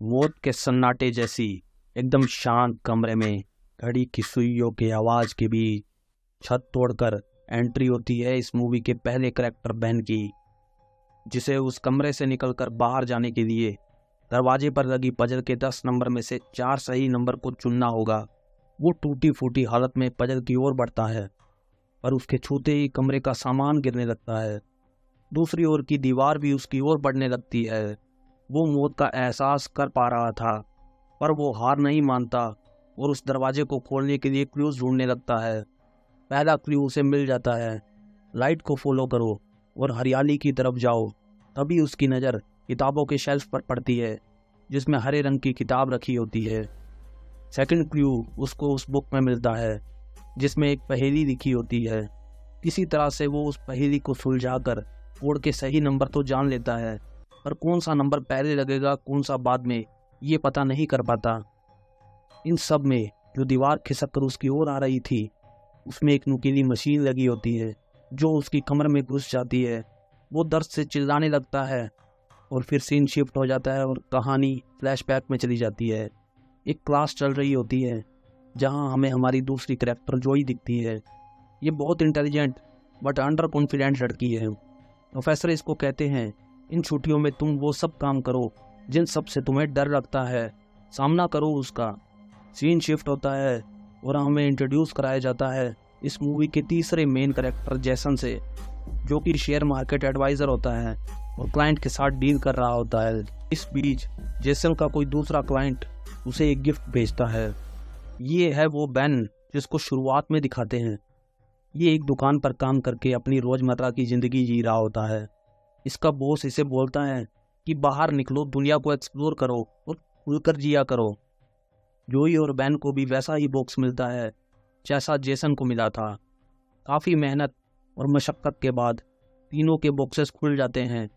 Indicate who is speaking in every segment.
Speaker 1: मौत के सन्नाटे जैसी एकदम शांत कमरे में घड़ी की सुइयों के आवाज के बीच छत तोड़कर एंट्री होती है इस मूवी के पहले करैक्टर बेन की, जिसे उस कमरे से निकलकर बाहर जाने के लिए दरवाजे पर लगी पजल के 10 नंबर में से 4 सही नंबर को चुनना होगा। वो टूटी फूटी हालत में पजल की ओर बढ़ता है, पर उसके छूते ही कमरे का सामान गिरने लगता है। दूसरी ओर की दीवार भी उसकी ओर बढ़ने लगती है। वो मौत का एहसास कर पा रहा था, पर वो हार नहीं मानता और उस दरवाजे को खोलने के लिए क्लूज ढूंढने लगता है। पहला क्लू उसे मिल जाता है, लाइट को फॉलो करो और हरियाली की तरफ जाओ। तभी उसकी नज़र किताबों के शेल्फ पर पड़ती है, जिसमें हरे रंग की किताब रखी होती है। सेकंड क्लू उसको उस बुक में मिलता है, जिसमें एक पहेली लिखी होती है। किसी तरह से वो उस पहेली को सुलझाकर कोड के सही नंबर तो जान लेता है, पर कौन सा नंबर पहले लगेगा कौन सा बाद में, ये पता नहीं कर पाता। इन सब में जो दीवार खिसक कर उसकी ओर आ रही थी, उसमें एक नुकीली मशीन लगी होती है जो उसकी कमर में घुस जाती है। वो दर्द से चिल्लाने लगता है और फिर सीन शिफ्ट हो जाता है और कहानी फ्लैशबैक में चली जाती है। एक क्लास चल रही होती है जहां हमें हमारी दूसरी करैक्टर जोई दिखती है। ये बहुत इंटेलिजेंट बट अंडर कॉन्फिडेंट लड़की है। प्रोफेसर इसको कहते हैं, इन छुट्टियों में तुम वो सब काम करो जिन सब से तुम्हें डर लगता है, सामना करो उसका। सीन शिफ्ट होता है और हमें इंट्रोड्यूस कराया जाता है इस मूवी के तीसरे मेन कैरेक्टर जैसन से, जो कि शेयर मार्केट एडवाइज़र होता है और क्लाइंट के साथ डील कर रहा होता है। इस बीच जेसन का कोई दूसरा क्लाइंट उसे एक गिफ्ट भेजता है। ये है वो बेन जिसको शुरुआत में दिखाते हैं। ये एक दुकान पर काम करके अपनी रोज़मर्रा की ज़िंदगी जी रहा होता है। इसका बॉस इसे बोलता है कि बाहर निकलो, दुनिया को एक्सप्लोर करो और खुलकर जिया करो। जोई और बेन को भी वैसा ही बॉक्स मिलता है जैसा जेसन को मिला था। काफ़ी मेहनत और मशक्क़त के बाद तीनों के बॉक्सेस खुल जाते हैं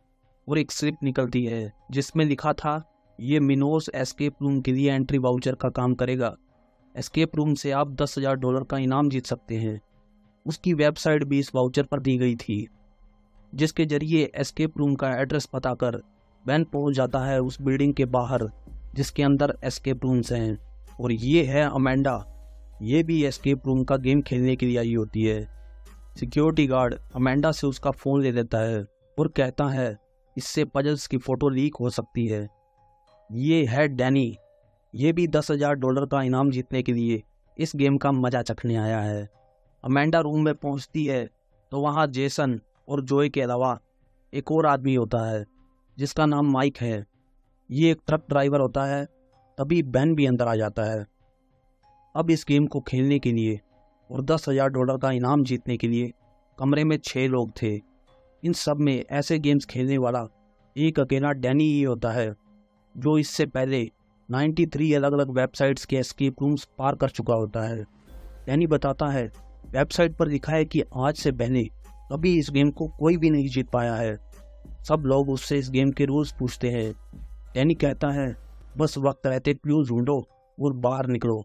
Speaker 1: और एक स्लिप निकलती है जिसमें लिखा था, ये मिनोस एस्केप रूम के लिए एंट्री वाउचर का काम करेगा। एस्केप रूम से आप $10,000 का इनाम जीत सकते हैं। उसकी वेबसाइट भी इस वाउचर पर दी गई थी, जिसके जरिए एस्केप रूम का एड्रेस बताकर बेन पहुंच जाता है उस बिल्डिंग के बाहर जिसके अंदर एस्केप रूम्स हैं। और ये है अमेंडा। ये भी एस्केप रूम का गेम खेलने के लिए आई होती है। सिक्योरिटी गार्ड अमेंडा से उसका फ़ोन ले लेता है और कहता है इससे पजल्स की फ़ोटो लीक हो सकती है। ये है डैनी। ये भी $10,000 का इनाम जीतने के लिए इस गेम का मज़ा चखने आया है। अमेंडा रूम में पहुंचती है तो वहां जेसन और जोय के अलावा एक और आदमी होता है जिसका नाम माइक है। ये एक ट्रक ड्राइवर होता है। तभी बेन भी अंदर आ जाता है। अब इस गेम को खेलने के लिए और $10,000 का इनाम जीतने के लिए कमरे में 6 लोग थे। इन सब में ऐसे गेम्स खेलने वाला एक अकेला डैनी ही होता है, जो इससे पहले 93 अलग अलग वेबसाइट्स के एस्केप रूम्स पार कर चुका होता है। डैनी बताता है, वेबसाइट पर लिखा है कि आज से पहले कभी इस गेम को कोई भी नहीं जीत पाया है। सब लोग उससे इस गेम के रूल्स पूछते हैं। डैनी कहता है, बस वक्त रहते क्लूज ढूंढो और बाहर निकलो।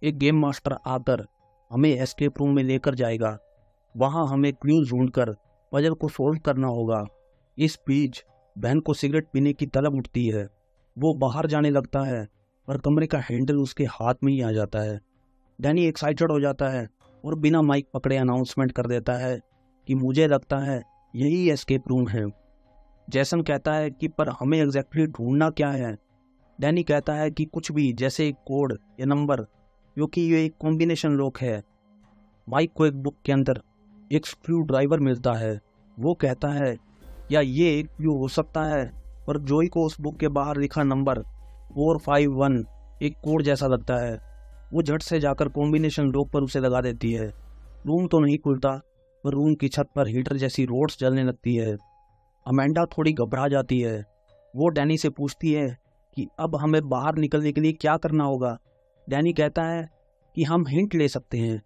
Speaker 1: एक गेम मास्टर आकर हमें एस्केप रूम में लेकर जाएगा। वहां हमें क्लूज ढूंढकर पजल को सोल्व करना होगा। इस बीच बहन को सिगरेट पीने की तलब उठती है। वो बाहर जाने लगता है, पर कमरे का हैंडल उसके हाथ में ही आ जाता है। डैनी एक्साइटेड हो जाता है और बिना माइक पकड़े अनाउंसमेंट कर देता है कि मुझे लगता है यही एस्केप रूम है। जैसन कहता है कि पर हमें एग्जैक्टली ढूंढना क्या है। डैनी कहता है कि कुछ भी, जैसे एक कोड या नंबर, क्योंकि ये एक कॉम्बिनेशन लॉक है। माइक को एक बुक के अंदर एक स्क्रू ड्राइवर मिलता है। वो कहता है, या ये एक क्लू हो सकता है, पर जोई को उस बुक के बाहर लिखा नंबर 451 एक कोड जैसा लगता है। वो झट से जाकर कॉम्बिनेशन लॉक पर उसे लगा देती है। रूम तो नहीं खुलता, पर रूम की छत पर हीटर जैसी रोड्स जलने लगती है। अमेंडा थोड़ी घबरा जाती है। वो डैनी से पूछती है कि अब हमें बाहर निकलने के लिए क्या करना होगा। डैनी कहता है कि हम हिंट ले सकते हैं।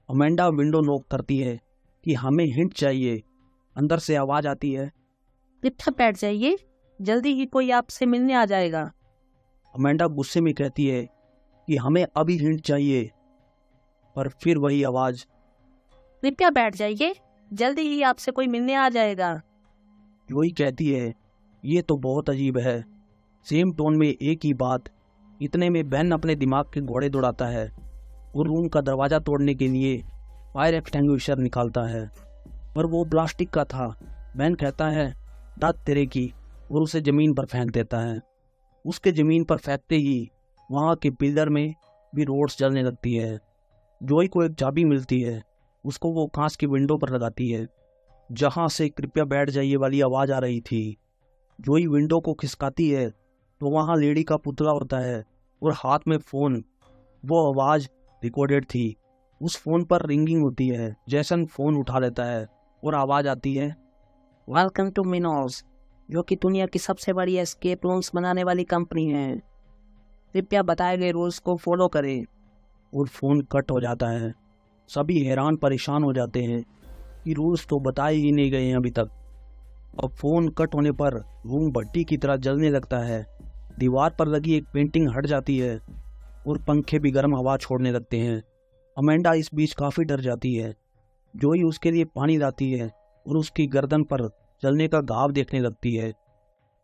Speaker 1: अमेंडा विंडो नॉक करती है कि हमें हिंट चाहिए। अंदर से आवाज़ आती है,
Speaker 2: इतना बैठ जाइए, जल्दी ही कोई आपसे मिलने आ जाएगा।
Speaker 1: अमेंडा गुस्से में कहती है कि हमें अभी हिंट चाहिए, पर फिर वही आवाज़,
Speaker 2: कृपया बैठ जाइए, जल्दी ही आपसे कोई मिलने आ जाएगा।
Speaker 1: जोई कहती है, ये तो बहुत अजीब है। सेम टोन में एक ही बात। इतने में बेन अपने दिमाग के घोड़े दौड़ाता है और रूम का दरवाज़ा तोड़ने के लिए फायर एक्सटिंग्विशर निकालता है, पर वो प्लास्टिक का था। बेन कहता है दांत तेरे की, और उसे ज़मीन पर फेंक देता है। उसके ज़मीन पर फेंकते ही वहाँ के पिलर में भी रोड्स जलने लगती है। जोई को एक चाबी मिलती है, उसको वो कांच की विंडो पर लगाती है जहाँ से कृपया बैठ जाइए वाली आवाज़ आ रही थी। जोई विंडो को खिसकाती है तो वहाँ लेडी का पुतला होता है और हाथ में फ़ोन। वो आवाज़ रिकॉर्डेड थी। उस फ़ोन पर रिंगिंग होती है। जैसन फ़ोन उठा लेता है और आवाज़ आती है,
Speaker 2: वेलकम टू मिनोज, जो कि दुनिया की सबसे बड़ी एस्केप रूम्स बनाने वाली कंपनी है। कृपया बताए गए रूल्स को फॉलो करें।
Speaker 1: और फ़ोन कट हो जाता है। सभी हैरान परेशान हो जाते हैं कि रूल्स तो बताए ही नहीं गए हैं अभी तक। अब फ़ोन कट होने पर रूम भट्टी की तरह जलने लगता है। दीवार पर लगी एक पेंटिंग हट जाती है और पंखे भी गर्म हवा छोड़ने लगते हैं। अमेंडा इस बीच काफ़ी डर जाती है। जोई उसके लिए पानी लाती है और उसकी गर्दन पर जलने का घाव देखने लगती है।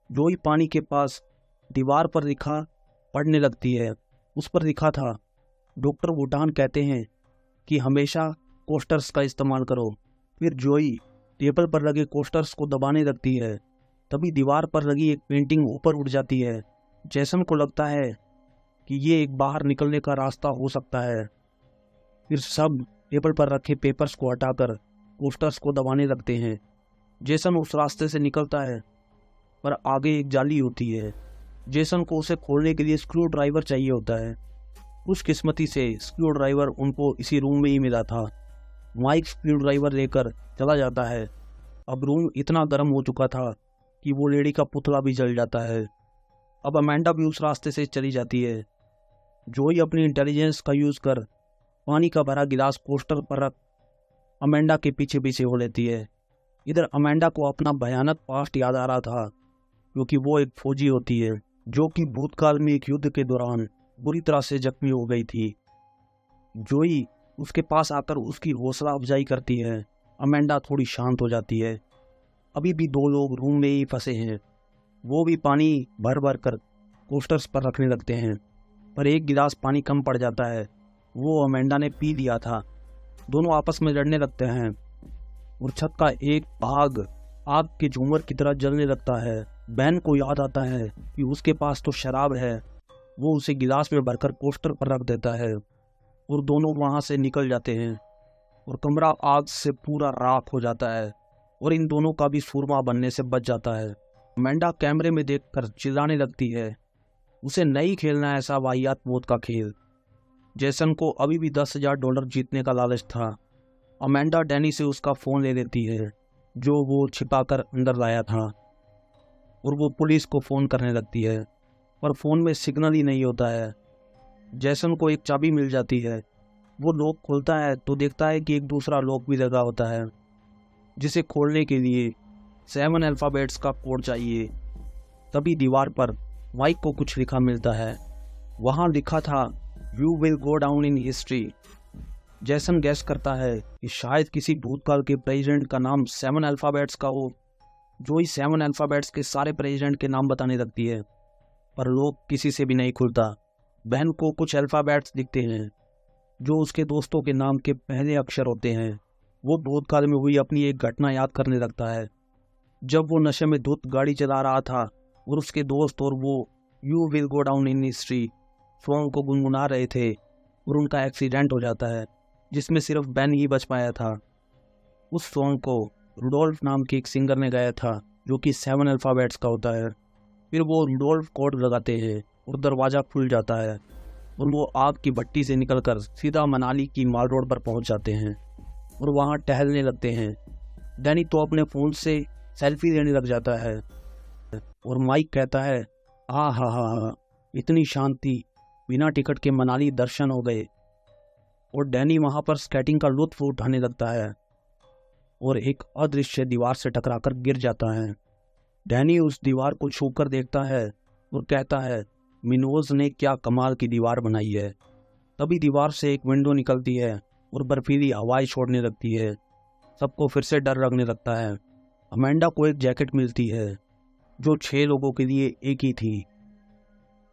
Speaker 1: जोई पानी के पास दीवार पर लिखा पढ़ने लगती है। उस पर लिखा था, डॉक्टर वुटान कहते हैं कि हमेशा कोस्टर्स का इस्तेमाल करो। फिर जोई टेबल पर लगे कोस्टर्स को दबाने लगती है। तभी दीवार पर लगी एक पेंटिंग ऊपर उठ जाती है। जैसन को लगता है कि ये एक बाहर निकलने का रास्ता हो सकता है। फिर सब टेबल पर रखे पेपर्स को हटाकर कोस्टर्स को दबाने लगते हैं। जेसन उस रास्ते से निकलता है, पर आगे एक जाली होती है। जेसन को उसे खोलने के लिए स्क्रू ड्राइवर चाहिए होता है। खुशकिस्मती से स्क्रू ड्राइवर उनको इसी रूम में ही मिला था। माइक स्क्रू ड्राइवर लेकर चला जाता है। अब रूम इतना गर्म हो चुका था कि वो लेडी का पुतला भी जल जाता है। अब अमेंडा भी उस रास्ते से चली जाती है। जोई अपनी इंटेलिजेंस का यूज़ कर पानी का भरा गिलास कोस्टर पर रख अमेंडा के पीछे पीछे हो लेती है। इधर अमेंडा को अपना भयानक पास्ट याद आ रहा था, क्योंकि वो एक फौजी होती है जो कि भूतकाल में एक युद्ध के दौरान बुरी तरह से जख्मी हो गई थी। जोई उसके पास आकर उसकी हौसला अफजाई करती है। अमेंडा थोड़ी शांत हो जाती है। अभी भी दो लोग रूम में ही फंसे हैं। वो भी पानी भर भर कर कोस्टर्स पर रखने लगते हैं, पर एक गिलास पानी कम पड़ जाता है। वो अमेंडा ने पी लिया था। दोनों आपस में लड़ने लगते हैं और छत का एक भाग आग के झूमर की तरह जलने लगता है। बैन को याद आता है कि उसके पास तो शराब है। वो उसे गिलास में भरकर कोस्टर पर रख देता है और दोनों वहाँ से निकल जाते हैं और कमरा आग से पूरा राख हो जाता है और इन दोनों का भी सूरमा बनने से बच जाता है। अमेंडा कैमरे में देखकर चिल्लाने लगती है। उसे नहीं खेलना ऐसा वाहियात मौत का खेल। जेसन को अभी भी $10,000 जीतने का लालच था। अमेंडा डैनी से उसका फ़ोन ले लेती है जो वो छिपाकर अंदर लाया था और वो पुलिस को फ़ोन करने लगती है, पर फ़ोन में सिग्नल ही नहीं होता है। जेसन को एक चाबी मिल जाती है। वो लॉक खोलता है तो देखता है कि एक दूसरा लॉक भी लगा होता है, जिसे खोलने के लिए 7 अल्फ़ाबेट्स का कोड चाहिए। तभी दीवार पर माइक को कुछ लिखा मिलता है। वहाँ लिखा था, you will go down in history. जैसन गैस करता है कि शायद किसी भूतकाल के प्रेसिडेंट का नाम 7 अल्फ़ाबेट्स का हो। जोई 7 अल्फ़ाबेट्स के सारे प्रेसिडेंट के नाम बताने लगती है, पर लॉक किसी से भी नहीं खुलता। बहन को कुछ अल्फ़ाबेट्स दिखते हैं जो उसके दोस्तों के नाम के पहले अक्षर होते हैं। वो भूतकाल में हुई अपनी एक घटना याद करने लगता है, जब वो नशे में धुत गाड़ी चला रहा था और उसके दोस्त और वो you will go down in history song को गुनगुना रहे थे और उनका एक्सीडेंट हो जाता है, जिसमें सिर्फ बेन ही बच पाया था। उस सॉन्ग को रुडोल्फ नाम के एक सिंगर ने गाया था, जो कि 7 अल्फ़ाबेट्स का होता है। फिर वो रुडोल्फ कोड लगाते हैं और दरवाज़ा खुल जाता है और वो आग की भट्टी से निकलकर सीधा मनाली की माल रोड पर पहुंच जाते हैं और वहां टहलने लगते हैं। डैनी तो अपने फ़ोन से सेल्फी लेने लग जाता है और माइक कहता है, हा, इतनी शांति, बिना टिकट के मनाली दर्शन हो गए। और डैनी वहाँ पर स्केटिंग का लुत्फ उठाने लगता है और एक अदृश्य दीवार से टकराकर गिर जाता है। डैनी उस दीवार को छूकर देखता है और कहता है, मिनोज ने क्या कमाल की दीवार बनाई है। तभी दीवार से एक विंडो निकलती है और बर्फीली हवाएं छोड़ने लगती है। सबको फिर से डर लगने लगता है। अमेंडा को एक जैकेट मिलती है जो 6 लोगों के लिए एक ही थी।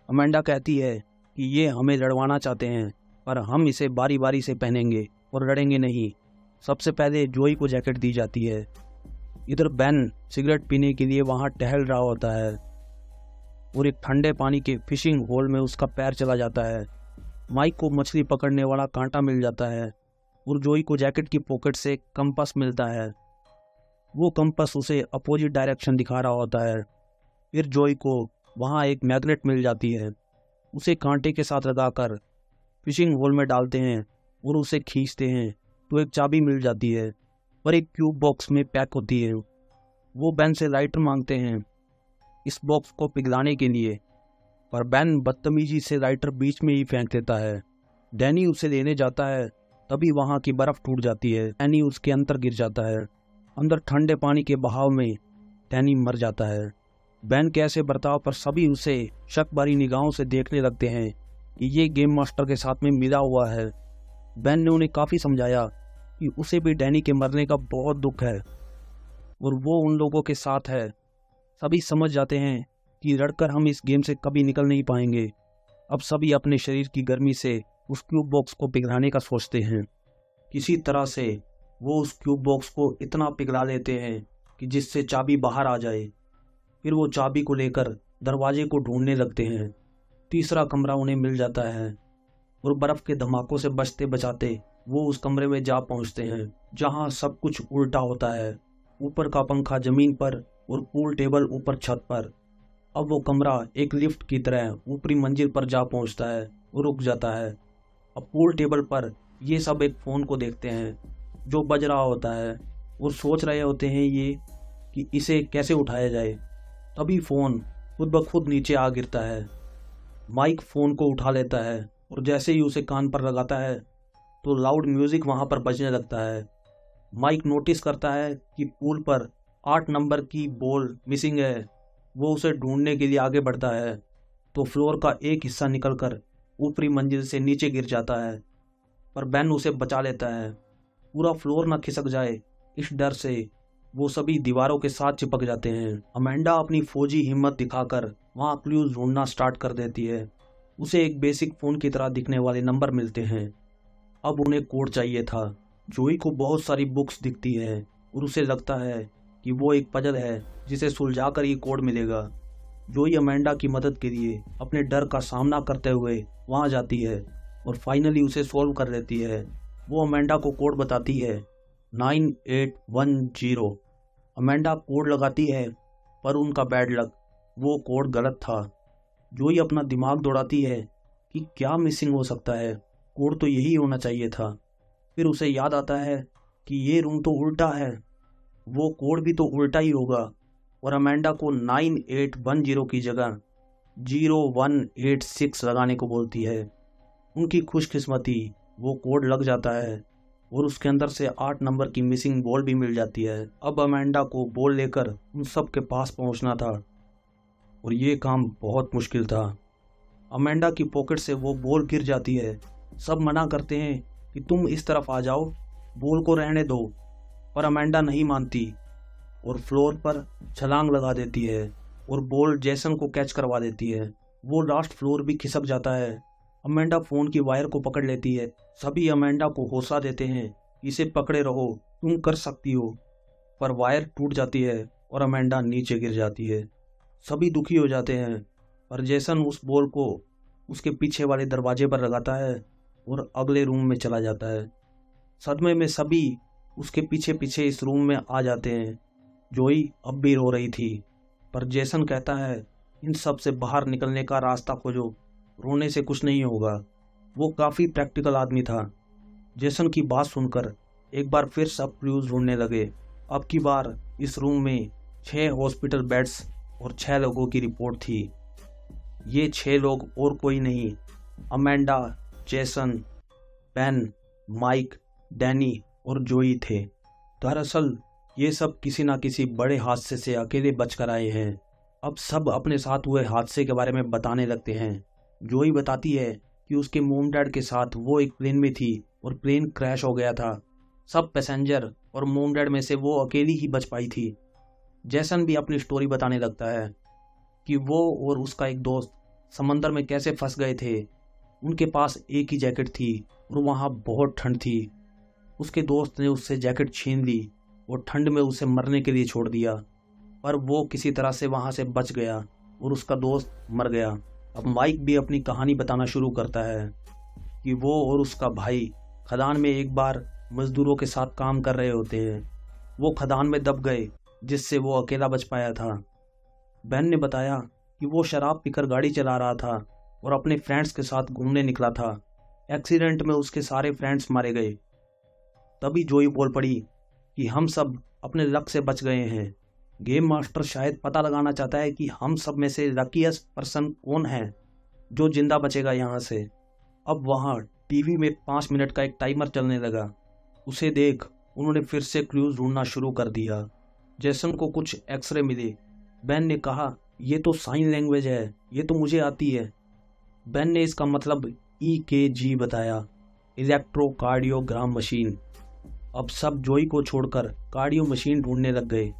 Speaker 1: अमेंडा कहती है कि ये हमें लड़वाना चाहते हैं, पर हम इसे बारी बारी से पहनेंगे और लड़ेंगे नहीं। सबसे पहले जोई को जैकेट दी जाती है। इधर बेन सिगरेट पीने के लिए वहाँ टहल रहा होता है और एक ठंडे पानी के फिशिंग होल में उसका पैर चला जाता है। माइक को मछली पकड़ने वाला कांटा मिल जाता है और जोई को जैकेट की पॉकेट से कंपास मिलता है। वो कंपास उसे अपोजिट डायरेक्शन दिखा रहा होता है। फिर जोई को वहाँ एक मैग्नेट मिल जाती है। उसे कांटे के साथ लगाकर फिशिंग होल में डालते हैं और उसे खींचते हैं तो एक चाबी मिल जाती है और एक क्यूब बॉक्स में पैक होती है। वो बेन से लाइटर मांगते हैं इस बॉक्स को पिघलाने के लिए, पर बेन बदतमीजी से लाइटर बीच में ही फेंक देता है। डैनी उसे लेने जाता है, तभी वहाँ की बर्फ टूट जाती है। डैनी उसके अंदर गिर जाता है। अंदर ठंडे पानी के बहाव में डैनी मर जाता है। बेन के ऐसे बर्ताव पर सभी उसे शक भरी निगाहों से देखने लगते हैं कि ये गेम मास्टर के साथ में मिला हुआ है। बेन ने उन्हें काफ़ी समझाया कि उसे भी डैनी के मरने का बहुत दुख है और वो उन लोगों के साथ है। सभी समझ जाते हैं कि लड़कर हम इस गेम से कभी निकल नहीं पाएंगे। अब सभी अपने शरीर की गर्मी से उस क्यूब बॉक्स को पिघलाने का सोचते हैं। किसी तरह से वो उस क्यूब बॉक्स को इतना पिघला लेते हैं कि जिससे चाबी बाहर आ जाए। फिर वो चाबी को लेकर दरवाजे को ढूंढने लगते हैं। तीसरा कमरा उन्हें मिल जाता है और बर्फ़ के धमाकों से बचते बचाते वो उस कमरे में जा पहुंचते हैं जहां सब कुछ उल्टा होता है। ऊपर का पंखा ज़मीन पर और पूल टेबल ऊपर छत पर। अब वो कमरा एक लिफ्ट की तरह ऊपरी मंजिल पर जा पहुंचता है और रुक जाता है। अब पूल टेबल पर ये सब एक फ़ोन को देखते हैं जो बज रहा होता है और सोच रहे होते हैं ये कि इसे कैसे उठाया जाए। तभी फ़ोन खुद ब खुद नीचे आ गिरता है। माइक फ़ोन को उठा लेता है और जैसे ही उसे कान पर लगाता है तो लाउड म्यूज़िक वहाँ पर बजने लगता है। माइक नोटिस करता है कि पूल पर 8 नंबर की बॉल मिसिंग है। वो उसे ढूंढने के लिए आगे बढ़ता है तो फ्लोर का एक हिस्सा निकलकर ऊपरी मंजिल से नीचे गिर जाता है, पर बेन उसे बचा लेता है। पूरा फ्लोर न खिसक जाए इस डर से वो सभी दीवारों के साथ चिपक जाते हैं। अमेंडा अपनी फौजी हिम्मत दिखाकर वहाँ क्लूज ढूंढना स्टार्ट कर देती है। उसे एक बेसिक फ़ोन की तरह दिखने वाले नंबर मिलते हैं। अब उन्हें कोड चाहिए था। जोई को बहुत सारी बुक्स दिखती है और उसे लगता है कि वो एक पजल है जिसे सुलझा कर ये कोड मिलेगा। जोई अमेंडा की मदद के लिए अपने डर का सामना करते हुए वहाँ जाती है और फाइनली उसे सॉल्व कर लेती है। वो अमेंडा को कोड बताती है 9810। अमेंडा कोड लगाती है पर उनका बैड लक, वो कोड गलत था। जोई अपना दिमाग दौड़ाती है कि क्या मिसिंग हो सकता है, कोड तो यही होना चाहिए था। फिर उसे याद आता है कि ये रूम तो उल्टा है, वो कोड भी तो उल्टा ही होगा और अमेंडा को 9810 की जगह 0186 लगाने को बोलती है। उनकी खुशकिस्मती वो कोड लग जाता है और उसके अंदर से 8 नंबर की मिसिंग बॉल भी मिल जाती है। अब अमेंडा को बॉल लेकर उन सब के पास पहुंचना था और ये काम बहुत मुश्किल था। अमेंडा की पॉकेट से वो बॉल गिर जाती है। सब मना करते हैं कि तुम इस तरफ आ जाओ, बॉल को रहने दो, पर अमेंडा नहीं मानती और फ्लोर पर छलांग लगा देती है और बॉल जेसन को कैच करवा देती है। वो लास्ट फ्लोर भी खिसक जाता है। अमेंडा फ़ोन की वायर को पकड़ लेती है। सभी अमेंडा को हौसला देते हैं, इसे पकड़े रहो, तुम कर सकती हो, पर वायर टूट जाती है और अमेंडा नीचे गिर जाती है। सभी दुखी हो जाते हैं, पर जेसन उस बॉल को उसके पीछे वाले दरवाजे पर लगाता है और अगले रूम में चला जाता है। सदमे में सभी उसके पीछे पीछे इस रूम में आ जाते हैं। जोई अब भी रो रही थी, पर जेसन कहता है इन सब से बाहर निकलने का रास्ता खोजो, रोने से कुछ नहीं होगा। वो काफ़ी प्रैक्टिकल आदमी था। जेसन की बात सुनकर एक बार फिर सब क्लूज ढूंढने लगे। अब की बार इस रूम में 6 हॉस्पिटल बेड्स और 6 लोगों की रिपोर्ट थी। ये 6 लोग और कोई नहीं, Amanda, Jason, Ben, Mike, Danny और जोई थे। दरअसल ये सब किसी न किसी बड़े हादसे से अकेले बचकर आए हैं। अब सब अपने साथ हुए हादसे के बारे में बताने लगते हैं। जोई बताती है कि उसके मोम डैड के साथ वो एक प्लेन में थी और प्लेन क्रैश हो गया था। सब पैसेंजर और मोम डैड में से वो अकेली ही बच पाई थी। जेसन भी अपनी स्टोरी बताने लगता है कि वो और उसका एक दोस्त समंदर में कैसे फंस गए थे। उनके पास एक ही जैकेट थी और वहाँ बहुत ठंड थी। उसके दोस्त ने उससे जैकेट छीन ली और ठंड में उसे मरने के लिए छोड़ दिया, पर वो किसी तरह से वहाँ से बच गया और उसका दोस्त मर गया। अब माइक भी अपनी कहानी बताना शुरू करता है कि वो और उसका भाई खदान में एक बार मजदूरों के साथ काम कर रहे होते हैं। वो खदान में दब गए जिससे वो अकेला बच पाया था। बेन ने बताया कि वो शराब पीकर गाड़ी चला रहा था और अपने फ्रेंड्स के साथ घूमने निकला था। एक्सीडेंट में उसके सारे फ्रेंड्स मारे गए। तभी जोई बोल पड़ी कि हम सब अपने लक से बच गए हैं। गेम मास्टर शायद पता लगाना चाहता है कि हम सब में से लकीएस्ट पर्सन कौन है जो जिंदा बचेगा यहाँ से। अब वहाँ टीवी में 5 मिनट का एक टाइमर चलने लगा। उसे देख उन्होंने फिर से क्लूज ढूंढना शुरू कर दिया। जैसन को कुछ एक्सरे मिले। बेन ने कहा, ये तो साइन लैंग्वेज है, ये तो मुझे आती है। बेन ने इसका मतलब EKG बताया, इलेक्ट्रोकार्डियोग्राम मशीन। अब सब जोई को छोड़कर कार्डियो मशीन ढूंढने लग गए।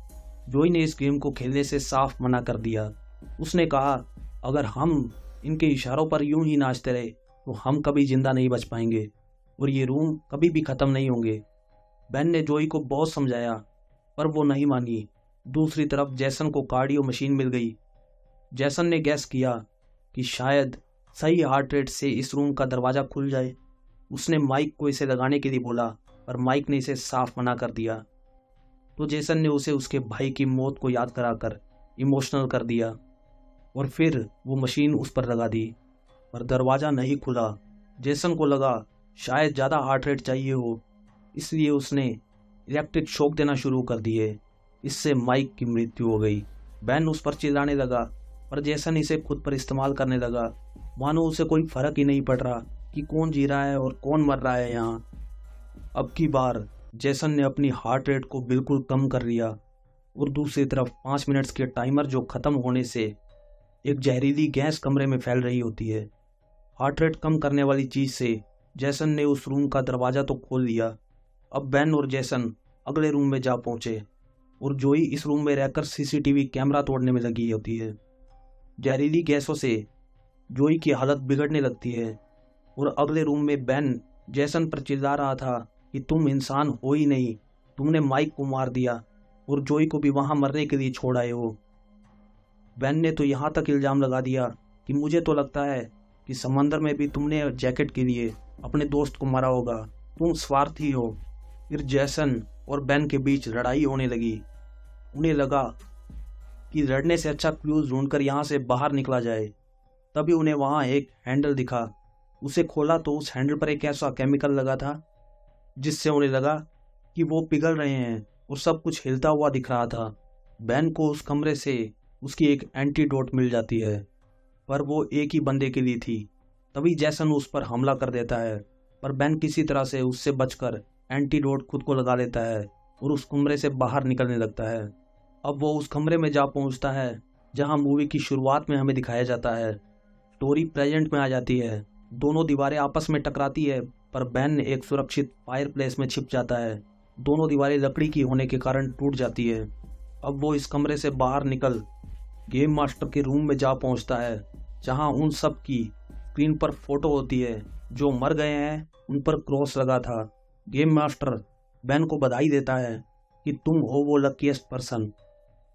Speaker 1: जोई ने इस गेम को खेलने से साफ मना कर दिया। उसने कहा, अगर हम इनके इशारों पर यूं ही नाचते रहे तो हम कभी जिंदा नहीं बच पाएंगे और ये रूम कभी भी ख़त्म नहीं होंगे। बेन ने जोई को बहुत समझाया पर वो नहीं मानी। दूसरी तरफ जैसन को कार्डियो मशीन मिल गई। जैसन ने गैस किया कि शायद सही हार्ट रेट से इस रूम का दरवाज़ा खुल जाए। उसने माइक को इसे लगाने के लिए बोला पर माइक ने इसे साफ मना कर दिया। तो जैसन ने उसे उसके भाई की मौत को याद कराकर इमोशनल कर दिया और फिर वो मशीन उस पर लगा दी, पर दरवाज़ा नहीं खुला। जैसन को लगा शायद ज़्यादा हार्ट रेट चाहिए हो, इसलिए उसने इलेक्ट्रिक शॉक देना शुरू कर दिए। इससे माइक की मृत्यु हो गई। बेन उस पर चिल्लाने लगा पर जैसन इसे खुद पर इस्तेमाल करने लगा, मानो उसे कोई फ़र्क ही नहीं पड़ रहा कि कौन जी रहा है और कौन मर रहा है यहाँ। अब की बार जैसन ने अपनी हार्ट रेट को बिल्कुल कम कर लिया और दूसरी तरफ 5 मिनट्स के टाइमर जो ख़त्म होने से एक जहरीली गैस कमरे में फैल रही होती है। हार्ट रेट कम करने वाली चीज़ से जैसन ने उस रूम का दरवाज़ा तो खोल दिया। अब बेन और जैसन अगले रूम में जा पहुँचे और जोई इस रूम में रहकर CCTV कैमरा तोड़ने में लगी होती है। जहरीली गैसों से जोई की हालत बिगड़ने लगती है और अगले रूम में बेन जैसन पर चिल्ला रहा था कि तुम इंसान हो ही नहीं, तुमने माइक को मार दिया और जोई को भी वहाँ मरने के लिए छोड़ आए हो। बेन ने तो यहाँ तक इल्ज़ाम लगा दिया कि मुझे तो लगता है कि समंदर में भी तुमने जैकेट के लिए अपने दोस्त को मारा होगा, तुम स्वार्थी हो। फिर जैसन और बेन के बीच लड़ाई होने लगी। उन्हें लगा कि लड़ने से अच्छा क्लूज ढूंढकर यहाँ से बाहर निकला जाए। तभी उन्हें वहाँ एक हैंडल दिखा। उसे खोला तो उस हैंडल पर एक ऐसा केमिकल लगा था जिससे उन्हें लगा कि वो पिघल रहे हैं और सब कुछ हिलता हुआ दिख रहा था। बेन को उस कमरे से उसकी एक एंटीडोट मिल जाती है, पर वो एक ही बंदे के लिए थी। तभी जैसन उस पर हमला कर देता है, पर बेन किसी तरह से उससे बचकर एंटीडोट खुद को लगा लेता है और उस कमरे से बाहर निकलने लगता है। अब वो उस कमरे में जा पहुंचता है जहां मूवी की शुरुआत में हमें दिखाया जाता है। स्टोरी प्रेजेंट में आ जाती है। दोनों दीवारें आपस में टकराती है पर बेन एक सुरक्षित फायर प्लेस में छिप जाता है। दोनों दीवारें लकड़ी की होने के कारण टूट जाती है। अब वो इस कमरे से बाहर निकल गेम मास्टर के रूम में जा पहुंचता है जहां उन सब की स्क्रीन पर फोटो होती है। जो मर गए हैं उन पर क्रॉस लगा था। गेम मास्टर बेन को बधाई देता है कि तुम हो वो luckiest person.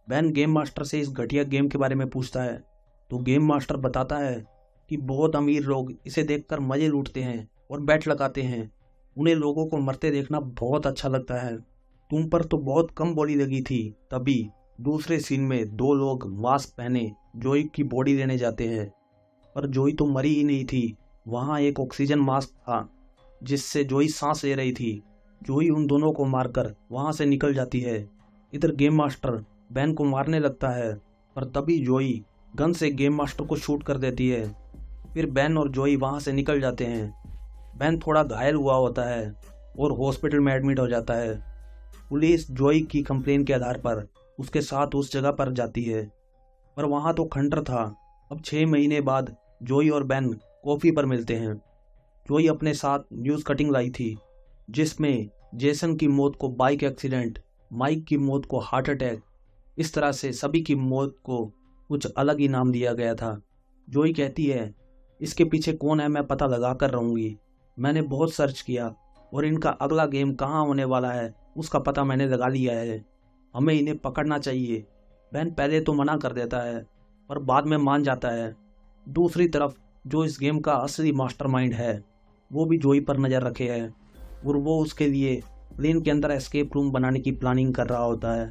Speaker 1: Ben game master से इस घटिया गेम के बारे में पूछता है तो गेम मास्टर बताता है कि बहुत अमीर लोग इसे देखकर मजे लूटते हैं और बैट लगाते हैं। उन्हें लोगों को मरते देखना बहुत अच्छा लगता है। तुम पर तो बहुत कम बॉडी लगी थी। तभी दूसरे सीन में 2 लोग मास्क पहने जोई की बॉडी लेने जाते हैं, पर जोई तो मरी ही नहीं थी। वहाँ एक ऑक्सीजन मास्क था जिससे जोई सांस ले रही थी। जोई उन दोनों को मारकर वहाँ से निकल जाती है। इधर गेम मास्टर बेन को मारने लगता है, पर तभी जोई गन से गेम मास्टर को शूट कर देती है। फिर बेन और जोई वहाँ से निकल जाते हैं। बेन थोड़ा घायल हुआ होता है और हॉस्पिटल में एडमिट हो जाता है। पुलिस जोई की कंप्लेन के आधार पर उसके साथ उस जगह पर जाती है, पर वहाँ तो खंडर था। अब 6 महीने बाद जोई और बेन कॉफ़ी पर मिलते हैं। जोई अपने साथ न्यूज़ कटिंग लाई थी जिसमें जेसन की मौत को बाइक एक्सीडेंट, माइक की मौत को हार्ट अटैक, इस तरह से सभी की मौत को कुछ अलग ही नाम दिया गया था। जोई कहती है, इसके पीछे कौन है मैं पता लगा कर रहूँगी। मैंने बहुत सर्च किया और इनका अगला गेम कहाँ होने वाला है उसका पता मैंने लगा लिया है। हमें इन्हें पकड़ना चाहिए। बेन पहले तो मना कर देता है पर बाद में मान जाता है। दूसरी तरफ जो इस गेम का असली मास्टरमाइंड है वो भी जोई पर नज़र रखे है और वो उसके लिए प्लेन के अंदर एस्केप रूम बनाने की प्लानिंग कर रहा होता है।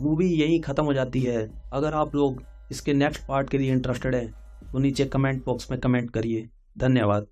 Speaker 1: मूवी यहीं ख़त्म हो जाती है। अगर आप लोग इसके नेक्स्ट पार्ट के लिए इंटरेस्टेड है तो नीचे कमेंट बॉक्स में कमेंट करिए। धन्यवाद।